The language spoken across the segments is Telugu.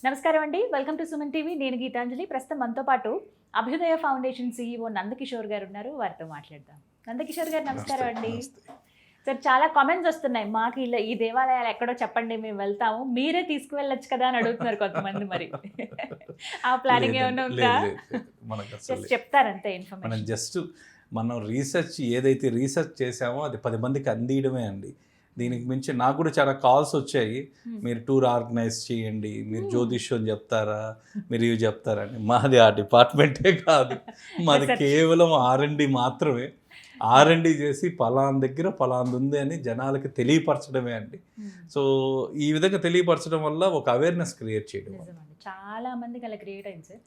నమస్కారం అండి. Welcome to Suman TV. నేను గీతాంజలి. ప్రస్తుతం మనతో పాటు అభ్యుదయ ఫౌండేషన్ సీఈఓ నందకిషోర్ గారు ఉన్నారు. వారితో మాట్లాడదాం. నందకిషోర్ గారు నమస్కారం అండి. సార్, చాలా కామెంట్స్ వస్తున్నాయి. మాకు ఇలా ఈ దేవాలయాలు ఎక్కడో చెప్పండి, మేము వెళ్తాము, మీరే తీసుకువెళ్ళొచ్చు కదా అని అడుగుతున్నారు కొంతమంది. మరి ఆ ప్లానింగ్ ఏమైనా ఉందా? Just చెప్తారంతే information. జస్ట్ మనం ఏదైతే రీసెర్చ్ చేసామో అది 10 మందికి అందియడమే అండి. దీనికి మించి నాకు కూడా చాలా కాల్స్ వచ్చాయి. మీరు టూర్ ఆర్గనైజ్ చేయండి, మీరు జ్యోతిష్యం చెప్తారా, మీరు ఇవి చెప్తారని. మాది ఆ డిపార్ట్మెంటే కాదు, మాది కేవలం R&D మాత్రమే. R&D చేసి పలానా దగ్గర పలాంది ఉంది అని జనాలకి తెలియపరచడమే అండి. సో ఈ విధంగా తెలియపరచడం వల్ల ఒక అవేర్నెస్ క్రియేట్ చేయడం. చాలా మందికి అలా క్రియేట్ అయింది సార్.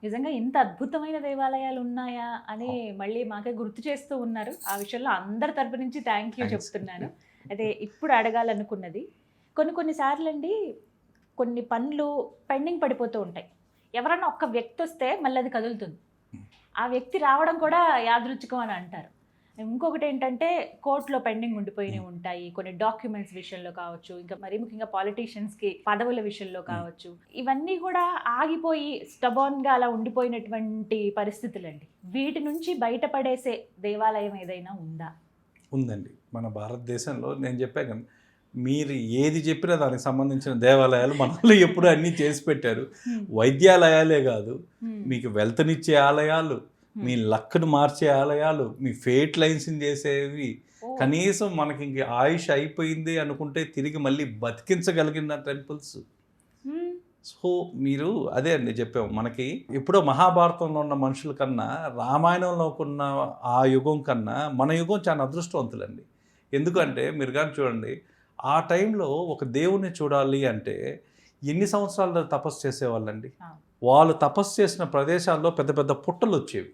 నిజంగా ఇంత అద్భుతమైన దేవాలయాలు ఉన్నాయా అని మళ్ళీ మాకే గుర్తు చేస్తూ ఉన్నారు. ఆ విషయంలో అందరి తరపు నుంచి థ్యాంక్ యూ చెప్తున్నాను. అదే ఇప్పుడు అడగాలనుకున్నది, కొన్నిసార్లు అండి కొన్ని పనులు పెండింగ్ పడిపోతూ ఉంటాయి. ఎవరన్నా ఒక్క వ్యక్తి వస్తే మళ్ళీ అది కదులుతుంది. ఆ వ్యక్తి రావడం కూడా యాదృచ్ఛికం అని అంటారు. ఇంకొకటి ఏంటంటే కోర్టులో పెండింగ్ ఉండిపోయినవి ఉంటాయి. కొన్ని డాక్యుమెంట్స్ విషయంలో కావచ్చు, ఇంకా మరీ ముఖ్యంగా పాలిటీషియన్స్కి పదవుల విషయంలో కావచ్చు. ఇవన్నీ కూడా ఆగిపోయి స్టబోన్గా అలా ఉండిపోయినటువంటి పరిస్థితులండి. వీటి నుంచి బయటపడేసే దేవాలయం ఏదైనా ఉందా? ఉందండి. మన భారతదేశంలో నేను చెప్పాను, మీరు ఏది చెప్పినా దానికి సంబంధించిన దేవాలయాలు మనలో ఎప్పుడు అన్నీ చేసి పెట్టారు. వైద్యాలయాలే కాదు, మీకు వెల్త్నిచ్చే ఆలయాలు, మీ లక్ను మార్చే ఆలయాలు, మీ ఫేట్ లైన్స్ని చేసేవి, కనీసం మనకి ఇంక ఆయుష్ అయిపోయింది అనుకుంటే తిరిగి మళ్ళీ బతికించగలిగిన టెంపుల్స్. సో మీరు అదే అండి చెప్పాము, మనకి ఎప్పుడో మహాభారతంలో ఉన్న మనుషుల కన్నా రామాయణంలో ఉన్న ఆ యుగం కన్నా మన యుగం చాలా అదృష్టవంతులండి. ఎందుకంటే మీరు కానీ చూడండి, ఆ టైంలో ఒక దేవుణ్ణి చూడాలి అంటే ఎన్ని సంవత్సరాలు తపస్సు చేసేవాళ్ళండి. వాళ్ళు తపస్సు చేసిన ప్రదేశాల్లో పెద్ద పెద్ద పుట్టలు వచ్చేవి.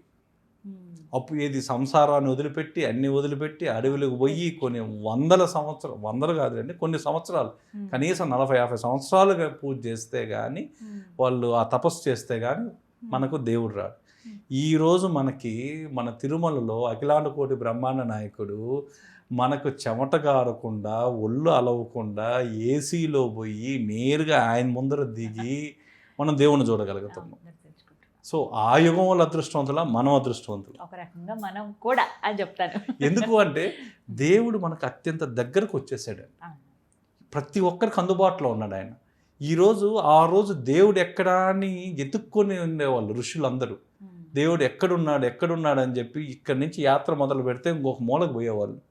అప్పుడు ఏది సంసారాన్ని వదిలిపెట్టి అన్ని వదిలిపెట్టి అడవులకు పోయి కొన్ని వందలు కాదులేండి, కొన్ని సంవత్సరాలు, కనీసం 40-50 సంవత్సరాలుగా పూజ చేస్తే కానీ, వాళ్ళు ఆ తపస్సు చేస్తే కానీ మనకు దేవుడు రాడు. ఈరోజు మన తిరుమలలో అఖిలాండ కోటి బ్రహ్మాండ నాయకుడు మనకు చెమట గారకుండా, ఒళ్ళు అలవకుండా ఏసీలో పోయి నేరుగా ఆయన ముందర దిగి మనం దేవుణ్ణి చూడగలుగుతున్నాం. సో ఆ యుగం వల్ల అదృష్టవంతుల, మనం అదృష్టవంతులు ఒక రకంగా మనం కూడా అని చెప్తాను. ఎందుకు అంటే దేవుడు మనకు అత్యంత దగ్గరకు వచ్చేసాడు. ప్రతి ఒక్కరికి అందుబాటులో ఉన్నాడు ఆయన. ఆ రోజు దేవుడు ఎక్కడా అని ఎత్తుక్కొని ఉండేవాళ్ళు ఋషులందరూ. దేవుడు ఎక్కడున్నాడు అని చెప్పి ఇక్కడి నుంచి యాత్ర మొదలు పెడితే ఇంకొక మూలకు పోయేవాళ్ళు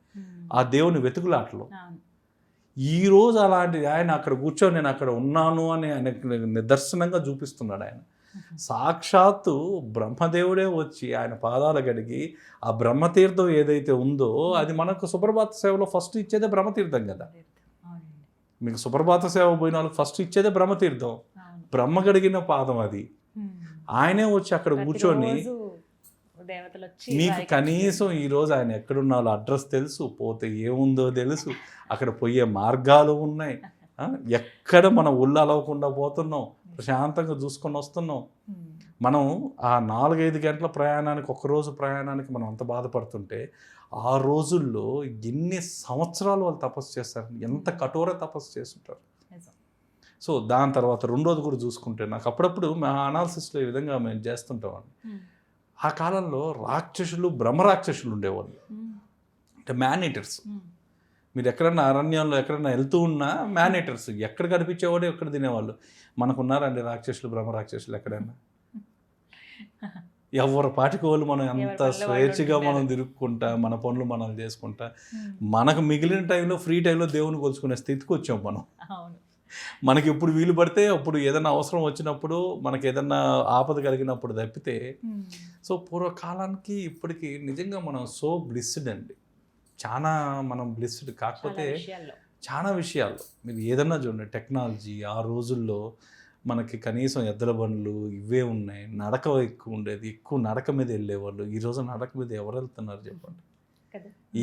ఆ దేవుని వెతుకులాటలో. ఈరోజు అలాంటి ఆయన అక్కడ కూర్చొని నేను అక్కడ ఉన్నాను అని ఆయన నిదర్శనంగా చూపిస్తున్నాడు. ఆయన సాక్షాత్తు బ్రహ్మదేవుడే వచ్చి ఆయన పాదాల గడిగి ఆ బ్రహ్మతీర్థం ఏదైతే ఉందో అది మనకు సుప్రభాత సేవలో ఫస్ట్ ఇచ్చేదే బ్రహ్మతీర్థం కదా. మీకు సుప్రభాత సేవ పోయిన వాళ్ళకి ఫస్ట్ ఇచ్చేదే బ్రహ్మతీర్థం, బ్రహ్మ గడిగిన పాదం అది. ఆయనే వచ్చి అక్కడ కూర్చొని మీకు కనీసం ఈరోజు ఆయన ఎక్కడున్నాలో అడ్రస్ తెలుసు, పోతే ఏముందో తెలుసు, అక్కడ పోయే మార్గాలు ఉన్నాయి, ఎక్కడ మనం ఒళ్ళు అలవకుండా పోతున్నాం, ప్రశాంతంగా చూసుకొని వస్తున్నాం. మనం ఆ 4-5 గంటల ప్రయాణానికి, ఒక్కరోజు ప్రయాణానికి మనం అంత బాధపడుతుంటే ఆ రోజుల్లో ఎన్ని సంవత్సరాలు వాళ్ళు తపస్సు చేస్తారు, ఎంత కఠోర తపస్సు చేస్తుంటారు. సో దాని తర్వాత రెండోది కూడా చూసుకుంటే నాకు అప్పుడప్పుడు మా అనాలిసిస్లో ఈ విధంగా మేము చేస్తుంటామండి. ఆ కాలంలో బ్రహ్మరాక్షసులు ఉండేవాళ్ళు, అంటే మ్యాన్ ఈటర్స్. మీరు ఎక్కడన్నా అరణ్యంలో ఎక్కడన్నా వెళ్తూ ఉన్నా మ్యాన్ ఈటర్స్ ఎక్కడ కనిపించేవాడు, ఎక్కడ తినేవాళ్ళు. మనకున్నారండి బ్రహ్మరాక్షసులు ఎక్కడైనా? ఎవరి పాటికి వాళ్ళు మనం ఎంత స్వేచ్ఛగా మనం తిరుక్కుంటా, మన పనులు మనం చేసుకుంటా, మనకు మిగిలిన టైంలో ఫ్రీ టైంలో దేవుని కొలుచుకునే స్థితికి వచ్చాం మనం. మనకి ఎప్పుడు వీలు పడితే అప్పుడు ఏదైనా అవసరం వచ్చినప్పుడు, మనకి ఏదన్నా ఆపద కలిగినప్పుడు తప్పితే. సో పూర్వకాలానికి ఇప్పటికి నిజంగా మనం సో బ్లిస్డ్ అండి, చాలా మనం బ్లిస్డ్. కాకపోతే చాలా విషయాల్లో మీరు ఏదన్నా చూడండి, టెక్నాలజీ ఆ రోజుల్లో మనకి కనీసం ఎద్దుల బండ్లు ఇవే ఉన్నాయి, నడక ఎక్కువ ఉండేది, ఎక్కువ నడక మీద వెళ్ళేవాళ్ళు. ఈరోజు నడక మీద ఎవరు వెళ్తున్నారు చెప్పండి?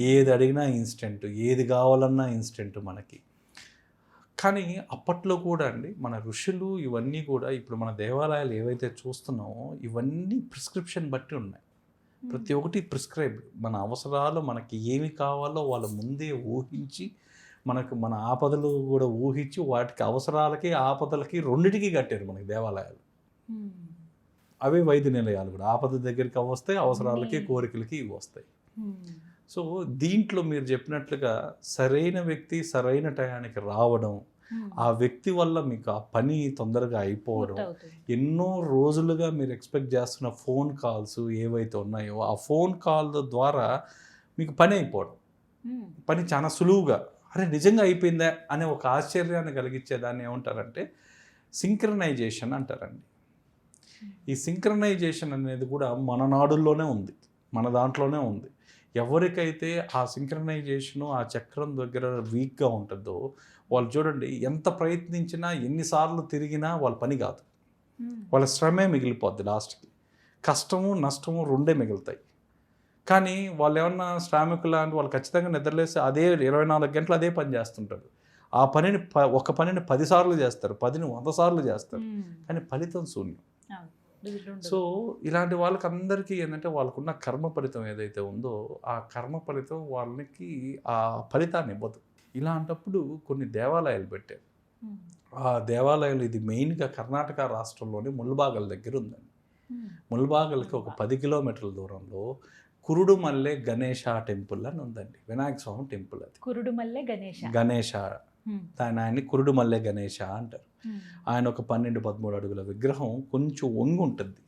ఏది అడిగినా ఇన్స్టెంట్, ఏది కావాలన్నా ఇన్స్టెంట్ మనకి. కానీ అప్పట్లో కూడా అండి మన ఋషులు ఇవన్నీ కూడా, ఇప్పుడు మన దేవాలయాలు ఏవైతే చూస్తున్నామో ఇవన్నీ ప్రిస్క్రిప్షన్ బట్టి ఉన్నాయి. ప్రతి ఒక్కటి ప్రిస్క్రైబ్. మన అవసరాలు మనకి ఏమి కావాలో వాళ్ళు ముందే ఊహించి మన ఆపదలు కూడా ఊహించి వాటికి అవసరాలకి ఆపదలకి రెండిటికి కట్టారు మనకి దేవాలయాలు. అవే వైద్య నిలయాలు కూడా. ఆపద దగ్గరికి అవి వస్తాయి, అవసరాలకి కోరికలకి ఇవి వస్తాయి. సో దీంట్లో మీరు చెప్పినట్లుగా సరైన వ్యక్తి సరైన టయానికి రావడం, ఆ వ్యక్తి వల్ల మీకు ఆ పని తొందరగా అయిపోవడం, ఎన్నో రోజులుగా మీరు ఎక్స్పెక్ట్ చేస్తున్న ఫోన్ కాల్స్ ఏవైతే ఉన్నాయో ఆ ఫోన్ కాల్ ద్వారా మీకు పని అయిపోవడం, పని చాలా సులువుగా, అరే నిజంగా అయిపోయిందా అనే ఒక ఆశ్చర్యాన్ని కలిగించేదాన్ని ఏమంటారంటే సింక్రనైజేషన్ అంటారండి. ఈ సింక్రనైజేషన్ అనేది కూడా మన నాడుల్లోనే ఉంది, మన దాంట్లోనే ఉంది. ఎవరికైతే ఆ సింక్రనైజేషను ఆ చక్రం దగ్గర వీక్గా ఉంటుందో వాళ్ళు చూడండి ఎంత ప్రయత్నించినా ఎన్నిసార్లు తిరిగినా వాళ్ళ పని కాదు, వాళ్ళ శ్రమే మిగిలిపోద్ది. లాస్ట్కి కష్టము నష్టము రెండే మిగులుతాయి. కానీ వాళ్ళు ఏమన్నా శ్రామికులు లాంటి వాళ్ళు ఖచ్చితంగా నిద్రలేసి అదే 24 గంటలు అదే పని చేస్తుంటారు. ఆ పనిని ఒక పనిని 10 సార్లు చేస్తారు, 10ని 100 సార్లు చేస్తారు, కానీ ఫలితం శూన్యం. సో ఇలాంటి వాళ్ళకి అందరికీ ఏంటంటే వాళ్ళకున్న కర్మ ఫలితం ఏదైతే ఉందో ఆ కర్మ ఫలితం వాళ్ళకి ఆ ఫలితాన్ని ఇవ్వదు. ఇలాంటప్పుడు కొన్ని దేవాలయాలు పెట్టారు. ఆ దేవాలయాలు ఇది మెయిన్గా కర్ణాటక రాష్ట్రంలోని ముల్బాగల్ దగ్గర ఉందండి. ముల్బాగల్కి ఒక 10 కిలోమీటర్ల దూరంలో కురుడుమల్లె గణేష టెంపుల్ అని ఉందండి. వినాయక స్వామి టెంపుల్. అది కురుడుమల్లె గణేష, ఆయన్ని కురుడుమల్లె గణేష అంటారు. ఆయన ఒక 12-13 అడుగుల విగ్రహం, కొంచెం వంగి ఉంటుంది.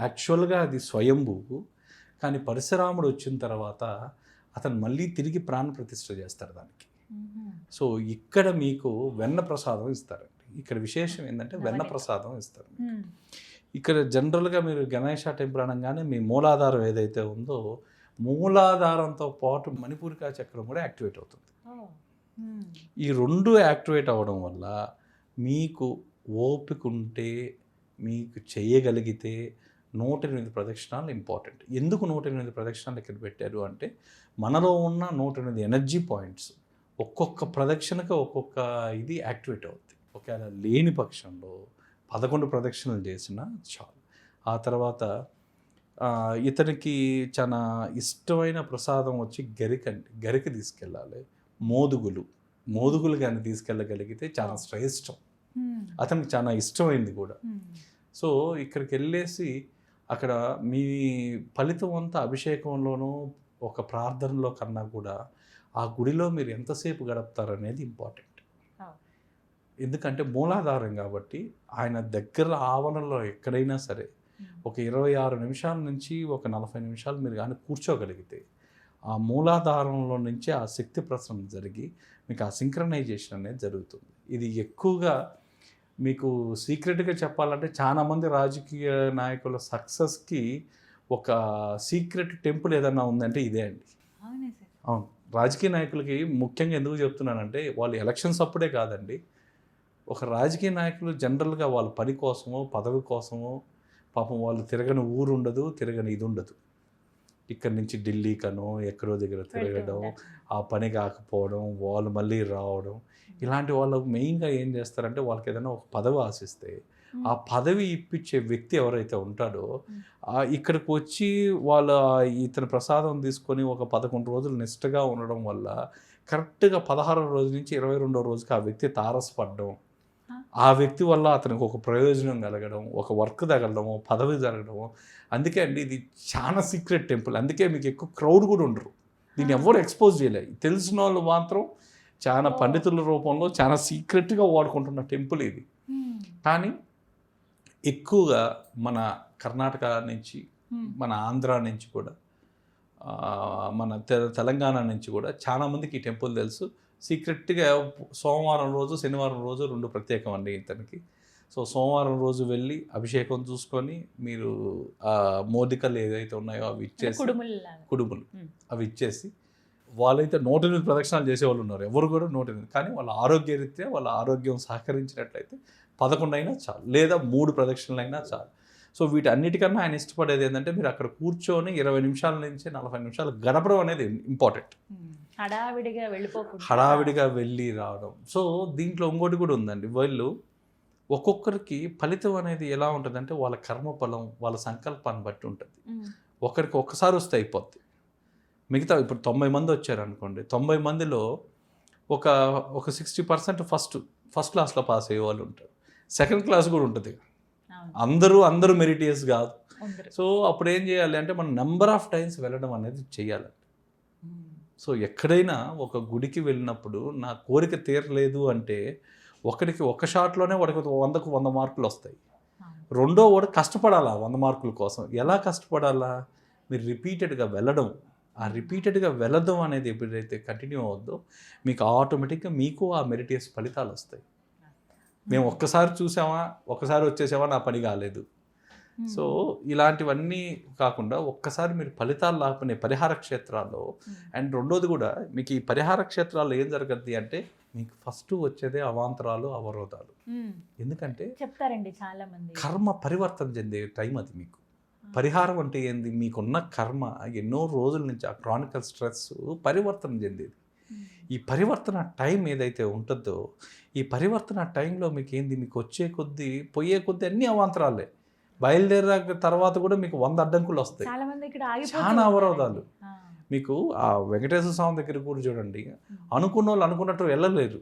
యాక్చువల్గా అది స్వయంభూ, కానీ పరశురాముడు వచ్చిన తర్వాత అతను మళ్ళీ తిరిగి ప్రాణ ప్రతిష్ఠ చేస్తారు దానికి. సో ఇక్కడ మీకు వెన్న ప్రసాదం ఇస్తారండి. ఇక్కడ విశేషం ఏంటంటే వెన్న ప్రసాదం ఇస్తారు. ఇక్కడ జనరల్గా మీరు గణేష టెంపుల్ అనగానే మీ మూలాధారం ఏదైతే ఉందో మూలాధారంతో పాటు మణిపూరికా చక్రం కూడా యాక్టివేట్ అవుతుంది. ఈ రెండు యాక్టివేట్ అవ్వడం వల్ల మీకు ఓపిక ఉంటే, మీకు చేయగలిగితే 108 ప్రదక్షిణాలు ఇంపార్టెంట్. ఎందుకు 108 ప్రదక్షిణాలు ఇక్కడ పెట్టారు అంటే మనలో ఉన్న 108 ఎనర్జీ పాయింట్స్ ఒక్కొక్క ప్రదక్షిణకు ఒక్కొక్క ఇది యాక్టివేట్ అవుతుంది. ఒకవేళ లేని పక్షంలో 11 ప్రదక్షిణలు చేసినా చాలు. ఆ తర్వాత ఇతనికి చాలా ఇష్టమైన ప్రసాదం వచ్చి గరిక తీసుకెళ్ళాలి. మోదుగులు కానీ తీసుకెళ్ళగలిగితే చాలా శ్రేష్టం. అతనికి చాలా ఇష్టమైంది కూడా. సో ఇక్కడికి వెళ్ళేసి అక్కడ మీ ఫలితం అంతా అభిషేకంలోనూ ఒక ప్రార్థనలో కన్నా కూడా ఆ గుడిలో మీరు ఎంతసేపు గడుపుతారనేది ఇంపార్టెంట్. ఎందుకంటే మూలాధారం కాబట్టి ఆయన దగ్గర ఆవరణలో ఎక్కడైనా సరే ఒక 26 నిమిషాల నుంచి ఒక 40 నిమిషాలు మీరు కానీ కూర్చోగలిగితే ఆ మూలాధారంలో నుంచి ఆ శక్తి ప్రసరణ జరిగి మీకు ఆ సింక్రనైజేషన్ అనేది జరుగుతుంది. ఇది ఎక్కువగా మీకు సీక్రెట్గా చెప్పాలంటే చాలామంది రాజకీయ నాయకుల సక్సెస్కి ఒక సీక్రెట్ టెంపుల్ ఏదన్నా ఉందంటే ఇదే అండి. అవును, రాజకీయ నాయకులకి ముఖ్యంగా ఎందుకు చెప్తున్నానంటే వాళ్ళు ఎలక్షన్స్ అప్పుడే కాదండి, ఒక రాజకీయ నాయకులు జనరల్గా వాళ్ళ పని కోసమో పదవి కోసమో పాపం వాళ్ళు తిరగని ఊరు ఉండదు, తిరగని ఇది ఉండదు. ఇక్కడి నుంచి ఢిల్లీకనో ఎక్కడో దగ్గర తిరగడం, ఆ పని కాకపోవడం, వాళ్ళు మళ్ళీ రావడం, ఇలాంటి వాళ్ళు మెయిన్గా ఏం చేస్తారంటే వాళ్ళకి ఏదైనా ఒక పదవి ఆశిస్తే ఆ పదవి ఇప్పించే వ్యక్తి ఎవరైతే ఉంటాడో ఇక్కడికి వచ్చి వాళ్ళ ఇతని ప్రసాదం తీసుకొని ఒక 11 రోజులు నిష్టగా ఉండడం వల్ల కరెక్ట్గా 16వ రోజు నుంచి 22వ రోజుకి ఆ వ్యక్తి తారసపడడం, ఆ వ్యక్తి వల్ల అతనికి ఒక ప్రయోజనం కలగడం, ఒక వర్క్ తగలడము, పదవి జరగడము. అందుకే అండి ఇది చాలా సీక్రెట్ టెంపుల్. అందుకే మీకు ఎక్కువ క్రౌడ్ కూడా ఉండరు, దీన్ని ఎవరు ఎక్స్పోజ్ చేయలేదు. తెలిసిన వాళ్ళు మాత్రం చాలా పండితుల రూపంలో చాలా సీక్రెట్గా వాడుకుంటున్న టెంపుల్ ఇది. కానీ ఎక్కువగా మన కర్ణాటక నుంచి, మన ఆంధ్ర నుంచి కూడా, మన తెలంగాణ నుంచి కూడా చాలామందికి ఈ టెంపుల్ తెలుసు. సీక్రెట్గా సోమవారం రోజు శనివారం రోజు 2 ప్రత్యేకం అండి ఇతనికి. సో సోమవారం రోజు వెళ్ళి అభిషేకం చూసుకొని మీరు ఆ మోదికలు ఏదైతే ఉన్నాయో అవి ఇచ్చేసి, కుడుములు అవి ఇచ్చేసి, వాళ్ళైతే 108 ప్రదక్షిణాలు చేసేవాళ్ళు ఉన్నారు, ఎవరు కూడా 108. కానీ వాళ్ళ ఆరోగ్యరీత్యా వాళ్ళ ఆరోగ్యం సహకరించినట్లయితే 11 అయినా చాలు, లేదా 3 ప్రదక్షిణలు అయినా చాలు. సో వీటన్నిటికన్నా ఆయన ఇష్టపడేది ఏంటంటే మీరు అక్కడ కూర్చొని 20 నిమిషాల నుంచి 40 నిమిషాలు గడపడం అనేది ఇంపార్టెంట్. హడావిడిగా వెళ్ళి రావడం. సో దీంట్లో ఇంకోటి కూడా ఉందండి, వాళ్ళు ఒక్కొక్కరికి ఫలితం అనేది ఎలా ఉంటుందంటే వాళ్ళ కర్మఫలం వాళ్ళ సంకల్పాన్ని బట్టి ఉంటుంది. ఒకరికి ఒక్కసారి వస్తే అయిపోద్ది. మిగతా ఇప్పుడు 90 మంది వచ్చారు అనుకోండి, 90 మందిలో ఒక ఒక 60% ఫస్ట్ క్లాస్లో పాస్ అయ్యే వాళ్ళు ఉంటారు, సెకండ్ క్లాస్ కూడా ఉంటుంది. అందరూ మెరిటియస్ కాదు. సో అప్పుడు ఏం చేయాలి అంటే మనం నెంబర్ ఆఫ్ టైమ్స్ వెళ్ళడం అనేది చేయాలి. సో ఎక్కడైనా ఒక గుడికి వెళ్ళినప్పుడు నా కోరిక తీరలేదు అంటే ఒకడికి ఒక షాట్లోనే వాడికి 100కు 100 మార్కులు వస్తాయి. రెండో వాడు కష్టపడాలా 100 మార్కుల కోసం. ఎలా కష్టపడాలా? మీరు రిపీటెడ్గా వెళ్ళడం. ఆ రిపీటెడ్గా వెళ్ళడం అనేది ఎప్పుడైతే కంటిన్యూ అవుద్దో మీకు ఆటోమేటిక్గా మీకు ఆ మెరిటియస్ ఫలితాలు వస్తాయి. మేము ఒక్కసారి చూసామా, ఒక్కసారి వచ్చేసామా, నా పని కాలేదు. సో ఇలాంటివన్నీ కాకుండా ఒక్కసారి మీరు ఫలితాలు లేకపోయినా పరిహార క్షేత్రాల్లో, అండ్ రెండోది కూడా మీకు ఈ పరిహార క్షేత్రాల్లో ఏం జరగద్ది అంటే మీకు ఫస్ట్ వచ్చేదే అవాంతరాలు, అవరోధాలు. ఎందుకంటే చెప్తారండి చాలా మంది, కర్మ పరివర్తన చెందే టైం అది. మీకు పరిహారం అంటే ఏంది? మీకున్న కర్మ ఎన్నో రోజుల నుంచి ఆ క్రానికల్ స్ట్రెస్ పరివర్తన చెందేది. ఈ పరివర్తన టైం ఏదైతే ఉంటుందో ఈ పరివర్తన టైంలో మీకు ఏంది, మీకు వచ్చే కొద్దీ పోయే కొద్దీ అన్ని అవాంతరాలే. బయలుదేరాక తర్వాత కూడా మీకు 100 అడ్డంకులు వస్తాయి, చాలా అవరోధాలు. మీకు ఆ వెంకటేశ్వర స్వామి దగ్గర కూడా చూడండి, అనుకున్న వాళ్ళు అనుకున్నట్టు వెళ్ళలేరు.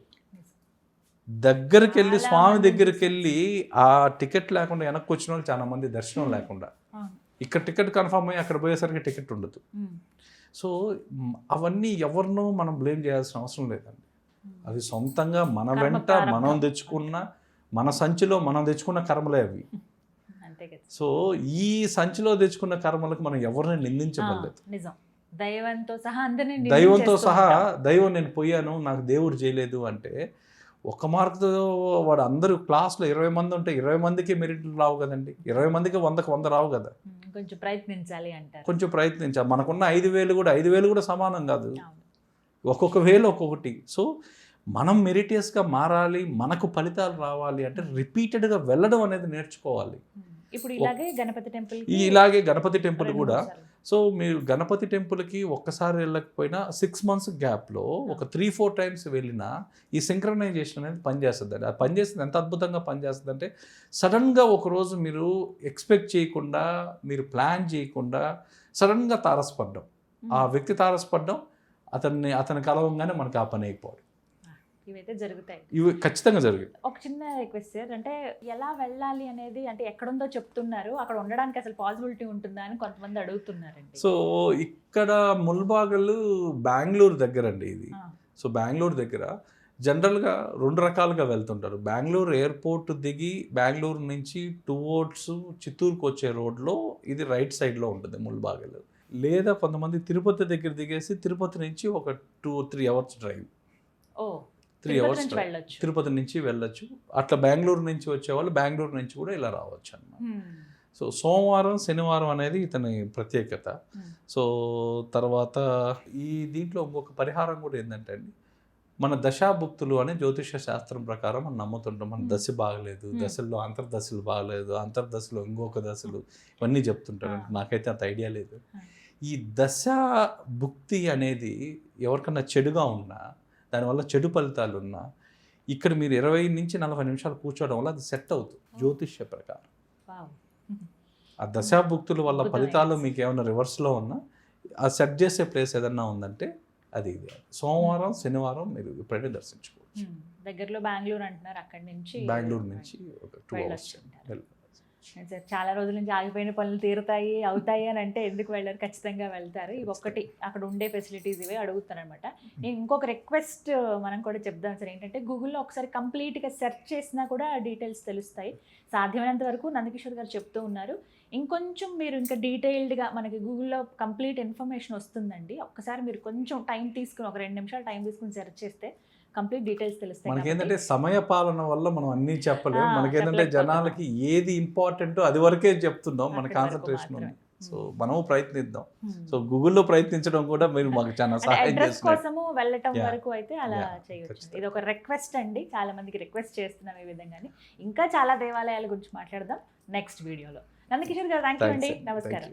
దగ్గరికి వెళ్ళి స్వామి దగ్గరికి వెళ్ళి ఆ టికెట్ లేకుండా వెనక్కి వచ్చిన వాళ్ళు చాలా మంది, దర్శనం లేకుండా. ఇక్కడ టికెట్ కన్ఫర్మ్ అయ్యి అక్కడ పోయేసరికి టికెట్ ఉండదు. సో అవన్నీ ఎవరినో మనం బ్లేమ్ చేయాల్సిన అవసరం లేదండి. అది సొంతంగా మన వెంట మనం తెచ్చుకున్న, మన సంచిలో మనం తెచ్చుకున్న కర్మలే అవి. సో ఈ సంచిలో తెచ్చుకున్న కర్మలకు మనం ఎవరిని నిందించబడలేదు. దైవంతో సహా దైవం నేను పోయాను, నాకు దేవుడు చేయలేదు అంటే ఒక మార్కుతో వాడు అందరూ క్లాస్లో 20 మంది ఉంటే 20 మందికి మెరిట్లు రావు కదండి. 20 మందికి 100కి 100 రావు కదా. కొంచెం ప్రయత్నించాలి అంటారు. కొంచెం ప్రయత్నించాలి. మనకున్న 5,000 కూడా 5,000 కూడా సమానం కాదు, ఒక్కొక్క వేలు ఒక్కొక్కటి. సో మనం మెరిటియస్గా మారాలి, మనకు ఫలితాలు రావాలి అంటే రిపీటెడ్గా వెళ్ళడం అనేది నేర్చుకోవాలి. ఇప్పుడు ఇలాగే గణపతి టెంపుల్ కూడా. సో మీరు గణపతి టెంపుల్కి ఒక్కసారి వెళ్ళకపోయినా 6 months గ్యాప్లో ఒక 3-4 times వెళ్ళినా ఈ సింక్రనైజేషన్ అనేది పనిచేస్తుంది. అది పనిచేస్తుంది. ఎంత అద్భుతంగా పనిచేస్తుంది అంటే సడన్గా ఒకరోజు మీరు ఎక్స్పెక్ట్ చేయకుండా, మీరు ప్లాన్ చేయకుండా సడన్గా తారసపడ్డం, ఆ వ్యక్తి తారసపడ్డం, అతని కలవంగానే మనకి ఆ పని అయిపోవాలి. ఇవైతే జరుగుతాయి, ఇవి ఖచ్చితంగా జరుగుతాయి. ఒక చిన్న రిక్వెస్ట్ సార్, అంటే ఎలా వెళ్ళాలి అనేది, అంటే ఎక్కడుందో చెప్తున్నారు, అక్కడ ఉండడానికి అసలు పాసిబిలిటీ ఉంటుందా అని కొంతమంది అడుగుతున్నారండి. సో ఇక్కడ ముల్బాగల్ బెంగళూరు దగ్గర అండి ఇది. సో బెంగళూరు దగ్గర జనరల్గా 2 రకాలుగా వెళ్తుంటారు. బెంగళూరు ఎయిర్పోర్ట్ దిగి బెంగళూరు నుంచి టువర్డ్స్ చిత్తూరుకు వచ్చే రోడ్లో ఇది రైట్ సైడ్లో ఉంటుంది ముల్బాగల్. లేదా కొంతమంది తిరుపతి దగ్గర దిగేసి తిరుపతి నుంచి ఒక 2-3 hours డ్రైవ్, 3 hours తిరుపతి నుంచి వెళ్ళొచ్చు. అట్లా బెంగళూరు నుంచి వచ్చేవాళ్ళు బెంగళూరు నుంచి కూడా ఇలా రావచ్చు అన్నమాట. సో సోమవారం శనివారం అనేది ఇతని ప్రత్యేకత. సో తర్వాత ఈ దీంట్లో ఇంకొక పరిహారం కూడా ఏంటంటే అండి, మన దశాభుక్తులు అనే జ్యోతిష శాస్త్రం ప్రకారం మనం నమ్ముతుంటాం. మన దశ బాగలేదు, దశల్లో అంతర్దశలు బాగలేదు, అంతర్దశలో ఇంకొక దశలు, ఇవన్నీ చెప్తుంటారు. నాకైతే అంత ఐడియా లేదు. ఈ దశ భుక్తి అనేది ఎవరికన్నా చెడుగా ఉన్నా, దానివల్ల చెడు ఫలితాలు ఉన్నా, ఇక్కడ మీరు 20 నుంచి 40 నిమిషాలు కూర్చోవడం వల్ల అది సెట్ అవుతుంది జ్యోతిష్య ప్రకారం. ఆ దశాభుక్తుల వల్ల ఫలితాలు మీకు ఏమైనా రివర్స్లో ఉన్నా ఆ సెట్ చేసే ప్లేస్ ఏదన్నా ఉందంటే అది ఇది. సోమవారం శనివారం మీరు ఎప్పుడైనా దర్శించుకోవచ్చు. దగ్గరలో బెంగళూరు అంటున్నారు, అక్కడి నుంచి బెంగళూరు నుంచి ఒక 2 hours. చాలా రోజుల నుంచి ఆగిపోయిన పనులు తీరుతాయి అవుతాయి అని అంటే ఎందుకు వెళ్ళారు? ఖచ్చితంగా వెళ్తారు. ఇవి ఒక్కటి అక్కడ ఉండే ఫెసిలిటీస్ ఇవే అడుగుతారనమాట. నేను ఇంకొక రిక్వెస్ట్ మనం కూడా చెప్దాం సార్, ఏంటంటే గూగుల్లో ఒకసారి కంప్లీట్గా సెర్చ్ చేసినా కూడా డీటెయిల్స్ తెలుస్తాయి. సాధ్యమైనంత వరకు నందకిషోర్ గారు చెప్తూ ఉన్నారు. ఇంకొంచెం మీరు ఇంకా డీటెయిల్డ్గా మనకి గూగుల్లో కంప్లీట్ ఇన్ఫర్మేషన్ వస్తుందండి. ఒక్కసారి మీరు కొంచెం టైం తీసుకుని, ఒక 2 నిమిషాలు టైం తీసుకుని సెర్చ్ చేస్తే కంప్లీట్ డీటెయిల్స్ తెలుస్తాయి. మనకేంటంటే సమయ పాలన వల్ల మనం అన్నీ చెప్పలేము. మనకేంటంటే జనాలకి ఏది ఇంపార్టెంటో అది వరకే చెప్తున్నాం, మన కాన్సన్ట్రేషన్ ఉంది. సో మనము ప్రయత్నిద్దాం. సో గూగుల్లో ప్రయత్నించడం కూడా మీరు మాకు చాలా సహాయం చేస్తున్నారు. కోసము వెళ్ళటం వరకు అయితే అలా చేయొచ్చు. ఇది ఒక రిక్వెస్ట్ అండి, చాలా మందికి రిక్వెస్ట్ చేస్తున్నాం ఈ విధంగానే. ఇంకా చాలా దేవాలయాల గురించి మాట్లాడదాం నెక్స్ట్ వీడియోలో. నందకిషోర్ గారు థ్యాంక్ యూ అండి, నమస్కారం.